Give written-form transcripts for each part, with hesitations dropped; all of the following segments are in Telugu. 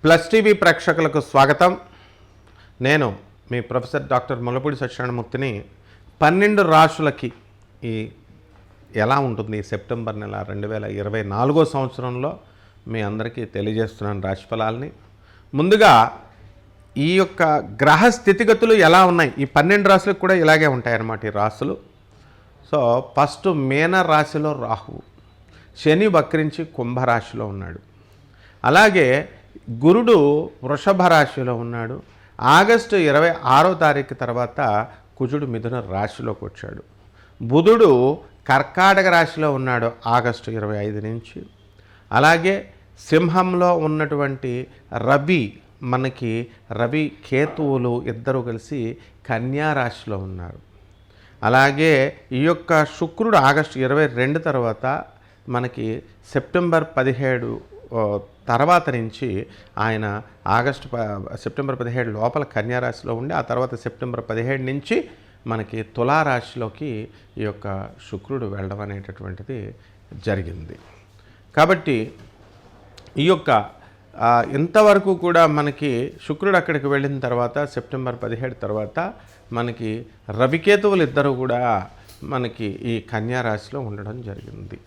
ప్లస్ టీవీ ప్రేక్షకులకు స్వాగతం. నేను మీ ప్రొఫెసర్ డాక్టర్ ముల్లపూడి సత్యనారాయణమూర్తిని. 12 రాశులకి ఈ ఎలా ఉంటుంది సెప్టెంబర్ నెల 2024 సంవత్సరంలో మీ అందరికీ తెలియజేస్తున్నాను రాశిఫలాల్ని. ముందుగా ఈ యొక్క గ్రహ స్థితిగతులు ఎలా ఉన్నాయి, ఈ 12 రాశులకు కూడా ఇలాగే ఉంటాయన్నమాట ఈ రాశులు. సో ఫస్ట్ మీన రాశిలో రాహువు, శని వక్రించి కుంభరాశిలో ఉన్నాడు. అలాగే గురుడు వృషభ రాశిలో ఉన్నాడు. ఆగస్టు 26వ తారీఖు తర్వాత కుజుడు మిథున రాశిలోకి వచ్చాడు. బుధుడు కర్కాటక రాశిలో ఉన్నాడు ఆగస్టు 25 నుంచి. అలాగే సింహంలో ఉన్నటువంటి రవి కేతువులు ఇద్దరు కలిసి కన్యా రాశిలో ఉన్నారు. అలాగే ఈ యొక్క శుక్రుడు ఆగస్టు 22 తర్వాత మనకి సెప్టెంబర్ 17 తర్వాత నుంచి ఆయన సెప్టెంబర్ 17 లోపల కన్యారాశిలో ఉండి ఆ తర్వాత సెప్టెంబర్ 17 నుంచి మనకి తులారాశిలోకి ఈ యొక్క శుక్రుడు వెళ్ళడం అనేటటువంటిది జరిగింది. కాబట్టి ఈ యొక్క ఇంతవరకు కూడా మనకి శుక్రుడు అక్కడికి వెళ్ళిన తర్వాత సెప్టెంబర్ 17 తర్వాత మనకి రవికేతువులు ఇద్దరు కూడా మనకి ఈ కన్యారాశిలో ఉండడం జరిగింది.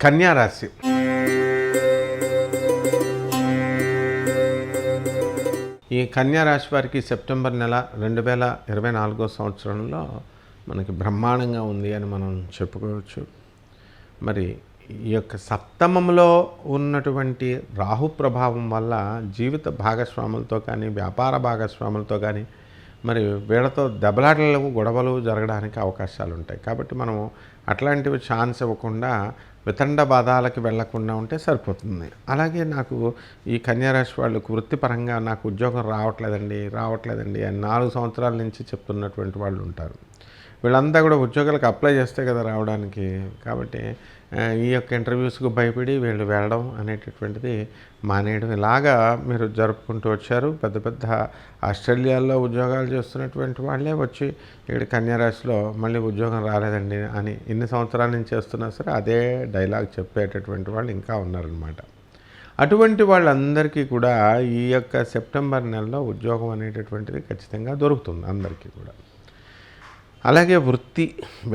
కన్యారాశి ఈ కన్యారాశి వారికి సెప్టెంబర్ నెల 2024 సంవత్సరంలో మనకి బ్రహ్మాండంగా ఉంది అని మనం చెప్పుకోవచ్చు. మరి ఈ యొక్క సప్తమంలో ఉన్నటువంటి రాహు ప్రభావం వల్ల జీవిత భాగస్వాములతో కానీ వ్యాపార భాగస్వాములతో కానీ మరి వీళ్ళతో దెబ్బలాటలు గొడవలు జరగడానికి అవకాశాలు ఉంటాయి. కాబట్టి మనము అట్లాంటివి ఛాన్స్ ఇవ్వకుండా వితండ బాధాలకి వెళ్లకుండా ఉంటే సరిపోతుంది. అలాగే నాకు ఈ కన్యారాశి వాళ్ళకు వృత్తిపరంగా నాకు ఉద్యోగం రావట్లేదండి అని 4 సంవత్సరాల నుంచి చెప్తున్నటువంటి వాళ్ళు ఉంటారు. వీళ్ళంతా కూడా ఉద్యోగాలకు అప్లై చేస్తే కదా రావడానికి. కాబట్టి ఈ యొక్క ఇంటర్వ్యూస్కు భయపడి వీళ్ళు వెళ్ళడం అనేటటువంటిది మానేయడం ఇలాగా మీరు జరుపుకుంటూ వచ్చారు. పెద్ద ఆస్ట్రేలియాలో ఉద్యోగాలు చేస్తున్నటువంటి వాళ్ళే వచ్చి ఇక్కడ కన్యారాశిలో మళ్ళీ ఉద్యోగం రాలేదండి అని ఇన్ని సంవత్సరాల నుంచి చేస్తున్నా సరే అదే డైలాగ్ చెప్పేటటువంటి వాళ్ళు ఇంకా ఉన్నారనమాట. అటువంటి వాళ్ళందరికీ కూడా ఈ యొక్క సెప్టెంబర్ నెలలో ఉద్యోగం అనేటటువంటిది ఖచ్చితంగా దొరుకుతుంది అందరికీ కూడా. అలాగే వృత్తి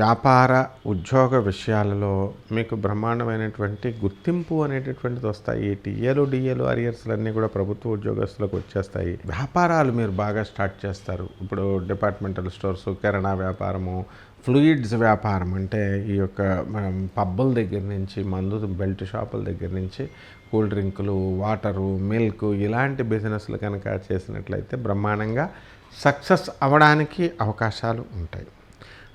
వ్యాపార ఉద్యోగ విషయాలలో మీకు బ్రహ్మాండమైనటువంటి గుర్తింపు అనేటటువంటిది వస్తాయి. డిఏలు అరియర్స్లు అన్నీ కూడా ప్రభుత్వ ఉద్యోగస్తులకు వచ్చేస్తాయి. వ్యాపారాలు మీరు బాగా స్టార్ట్ చేస్తారు. ఇప్పుడు డిపార్ట్మెంటల్ స్టోర్స్, కిరాణా వ్యాపారము, ఫ్లూయిడ్స్ వ్యాపారం అంటే ఈ యొక్క పబ్బుల దగ్గర నుంచి మందు బెల్ట్ షాపుల దగ్గర నుంచి కూల్ డ్రింకులు, వాటరు, మిల్క్ ఇలాంటి బిజినెస్లు కనుక చేసినట్లయితే బ్రహ్మాండంగా సక్సెస్ అవ్వడానికి అవకాశాలు ఉంటాయి.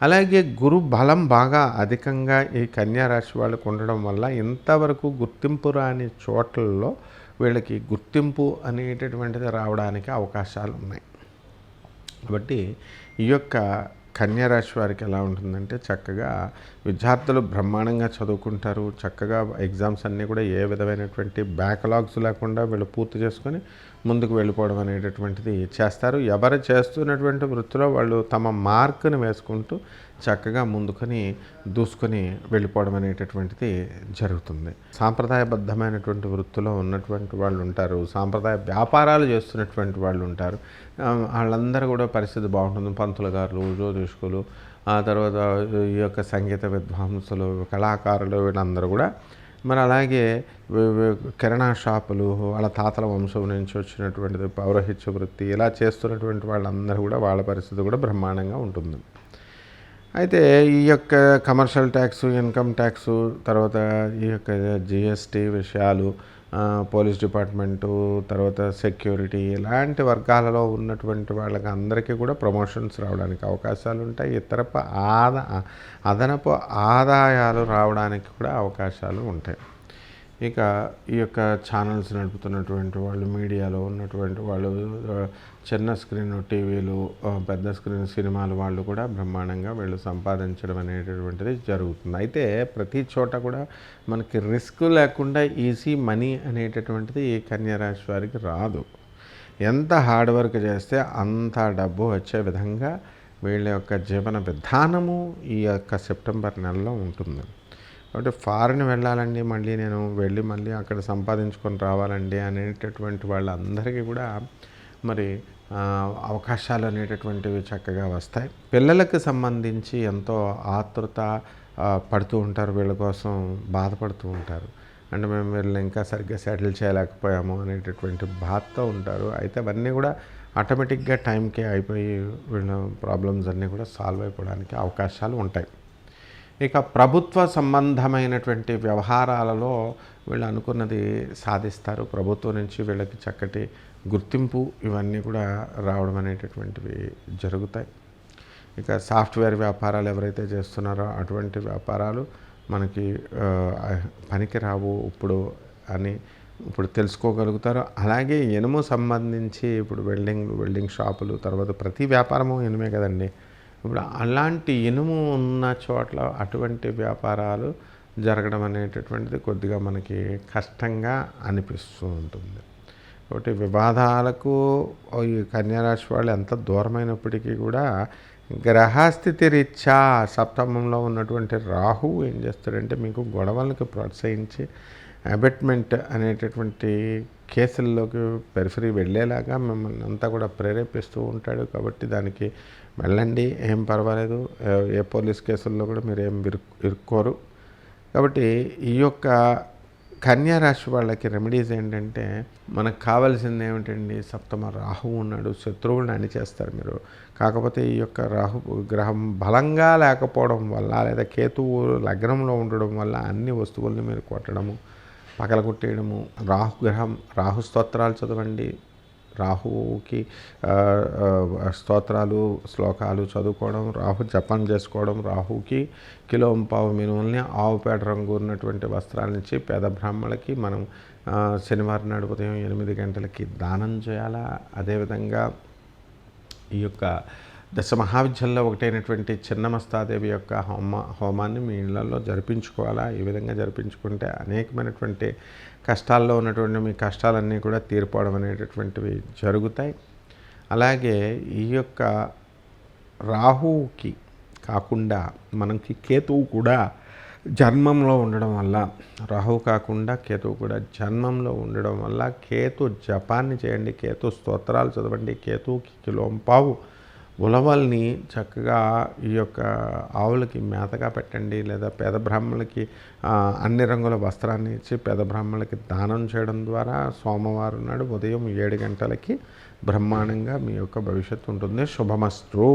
అలాగే గురు బలం బాగా అధికంగా ఈ కన్యారాశి వాళ్ళకు ఉండడం వల్ల ఇంతవరకు గుర్తింపు రాని చోట్లలో వీళ్ళకి గుర్తింపు అనేటటువంటిది రావడానికి అవకాశాలు ఉన్నాయి. కాబట్టి ఈ యొక్క కన్యారాశి వారికి ఎలా ఉంటుందంటే చక్కగా విద్యార్థులు బ్రహ్మాండంగా చదువుకుంటారు. చక్కగా ఎగ్జామ్స్ అన్నీ కూడా ఏ విధమైనటువంటి బ్యాక్లాగ్స్ లేకుండా వీళ్ళు పూర్తి చేసుకొని ముందుకు వెళ్ళిపోవడం అనేటటువంటిది చేస్తారు. ఎవరు చేస్తున్నటువంటి వృత్తిలో వాళ్ళు తమ మార్కుని వేసుకుంటూ చక్కగా ముందుకొని దూసుకొని వెళ్ళిపోవడం అనేటటువంటిది జరుగుతుంది. సాంప్రదాయబద్ధమైనటువంటి వృత్తిలో ఉన్నటువంటి వాళ్ళు ఉంటారు, సాంప్రదాయ వ్యాపారాలు చేస్తున్నటువంటి వాళ్ళు ఉంటారు. వాళ్ళందరూ కూడా పరిస్థితి బాగుంటుంది. పంతులు గారులు, జ్యోతిష్కులు, ఆ తర్వాత ఈ యొక్క సంగీత విద్వాంసులు, కళాకారులు వీళ్ళందరూ కూడా మరి అలాగే కిరాణా షాపులు, వాళ్ళ తాతల వంశం నుంచి వచ్చినటువంటిది పౌరహిత్య వృత్తి ఇలా చేస్తున్నటువంటి వాళ్ళందరూ కూడా వాళ్ళ పరిస్థితి కూడా బ్రహ్మాండంగా ఉంటుంది. అయితే ఈ యొక్క కమర్షియల్ ట్యాక్స్, ఇన్కమ్ ట్యాక్స్, తర్వాత ఈ యొక్క జిఎస్టీ విషయాలు, పోలీస్ డిపార్ట్మెంటు, తర్వాత సెక్యూరిటీ ఇలాంటి వర్గాలలో ఉన్నటువంటి వాళ్ళకి అందరికీ కూడా ప్రమోషన్స్ రావడానికి అవకాశాలు ఉంటాయి. అదనపు ఆదాయాలు రావడానికి కూడా అవకాశాలు ఉంటాయి. ఇక ఈ యొక్క ఛానల్స్ నడుపుతున్నటువంటి వాళ్ళు, మీడియాలో ఉన్నటువంటి వాళ్ళు, చిన్న స్క్రీన్ టీవీలు, పెద్ద స్క్రీన్ సినిమాలు వాళ్ళు కూడా బ్రహ్మాండంగా వీళ్ళు సంపాదించడం అనేటటువంటిది జరుగుతుంది. అయితే ప్రతి చోట కూడా మనకి రిస్క్ లేకుండా ఈజీ మనీ అనేటటువంటిది ఈ కన్యారాశి వారికి రాదు. ఎంత హార్డ్ వర్క్ చేస్తే అంత డబ్బు వచ్చే విధంగా వీళ్ళ యొక్క జీవన విధానము ఈ యొక్క సెప్టెంబర్ నెలలో ఉంటుంది. కాబట్టి ఫారిన్ వెళ్ళాలండి, మళ్ళీ నేను వెళ్ళి మళ్ళీ అక్కడ సంపాదించుకొని రావాలండి అనేటటువంటి వాళ్ళందరికీ కూడా మరి అవకాశాలు అనేటటువంటివి చక్కగా వస్తాయి. పిల్లలకు సంబంధించి ఎంతో ఆతృత పడుతూ ఉంటారు, వీళ్ళ కోసం బాధపడుతూ ఉంటారు. అంటే మేము వీళ్ళని ఇంకా సరిగ్గా సెటిల్ చేయలేకపోయాము అనేటటువంటి బాధతో ఉంటారు. అయితే అవన్నీ కూడా ఆటోమేటిక్గా టైంకే అయిపోయి వీళ్ళ ప్రాబ్లమ్స్ అన్నీ కూడా సాల్వ్ అయిపోవడానికి అవకాశాలు ఉంటాయి. ఇక ప్రభుత్వ సంబంధమైనటువంటి వ్యవహారాలలో వీళ్ళు అనుకున్నది సాధిస్తారు. ప్రభుత్వం నుంచి వీళ్ళకి చక్కటి గుర్తింపు ఇవన్నీ కూడా రావడం అనేటటువంటివి జరుగుతాయి. ఇక సాఫ్ట్వేర్ వ్యాపారాలు ఎవరైతే చేస్తున్నారో అటువంటి వ్యాపారాలు మనకి పనికి రావు ఇప్పుడు తెలుసుకోగలుగుతారు. అలాగే ఇనుము సంబంధించి ఇప్పుడు వెల్డింగ్ షాపులు, తర్వాత ప్రతి వ్యాపారము ఇనుమే కదండి. ఇప్పుడు అలాంటి ఇనుము ఉన్న చోట్ల అటువంటి వ్యాపారాలు జరగడం అనేటటువంటిది కొద్దిగా మనకి కష్టంగా అనిపిస్తూ ఉంటుంది. కాబట్టి వివాదాలకు ఈ కన్యారాశి వాళ్ళు ఎంత దూరమైనప్పటికీ కూడా గ్రహస్థితి రీత్యా సప్తమంలో ఉన్నటువంటి రాహువు ఏం చేస్తాడంటే మీకు గొడవలకు ప్రోత్సహించి అబెట్మెంట్ అనేటటువంటి కేసుల్లోకి పెరిఫరీ వెళ్ళేలాగా మిమ్మల్ని అంతా కూడా ప్రేరేపిస్తూ ఉంటాడు. కాబట్టి దానికి వెళ్ళండి, ఏం పర్వాలేదు, ఏ పోలీస్ కేసుల్లో కూడా మీరు ఏం ఇరుక్కోరు. కాబట్టి ఈ యొక్క కన్యారాశి వాళ్ళకి రెమెడీస్ ఏంటంటే, మనకు కావాల్సింది ఏమిటండి, సప్తమ రాహువు ఉన్నాడు, శత్రువులను అణిచేస్తారు మీరు. కాకపోతే ఈ యొక్క రాహు గ్రహం బలంగా లేకపోవడం వల్ల, లేదా కేతువు లగ్నంలో ఉండడం వల్ల అన్ని వస్తువుల్ని మీరు కొట్టడము, పగలగొట్టేయడము. రాహు స్తోత్రాలు చదవండి, రాహువుకి స్తోత్రాలు శ్లోకాలు చదువుకోవడం, రాహు జపం చేసుకోవడం, రాహుకి కిలోంపావు మినుముల్ని ఆవు పేడ రంగు ఉన్నటువంటి వస్త్రాల నుంచి పేద బ్రాహ్మణులకి మనం శనివారం నాడు ఉదయం 8 గంటలకి దానం చేయాలా. అదేవిధంగా ఈ యొక్క దశమహావిద్యల్లో ఒకటైనటువంటి చిన్నమస్తాదేవి యొక్క హోమాన్ని మీ ఇళ్లలో జరిపించుకోవాలా. ఈ విధంగా జరిపించుకుంటే అనేకమైనటువంటి కష్టాల్లో ఉన్నటువంటి మీ కష్టాలన్నీ కూడా తీరిపోవడం అనేటటువంటివి జరుగుతాయి. అలాగే ఈ యొక్క రాహువుకి కాకుండా మనకి కేతువు కూడా జన్మంలో ఉండడం వల్ల, రాహువు కాకుండా కేతువు కూడా జన్మంలో ఉండడం వల్ల కేతు జపాన్ని చేయండి, కేతు స్తోత్రాలు చదవండి, కేతువుకి కిలోంపావు ఉలవల్ని చక్కగా ఈ యొక్క ఆవులకి మేతగా పెట్టండి, లేదా పేద బ్రాహ్మణులకి అన్ని రంగుల వస్త్రాన్ని ఇచ్చి పేద బ్రాహ్మణులకి దానం చేయడం ద్వారా సోమవారం నాడు ఉదయం 7 గంటలకి బ్రహ్మాండంగా మీ యొక్క భవిష్యత్తు ఉంటుంది. శుభమస్తు.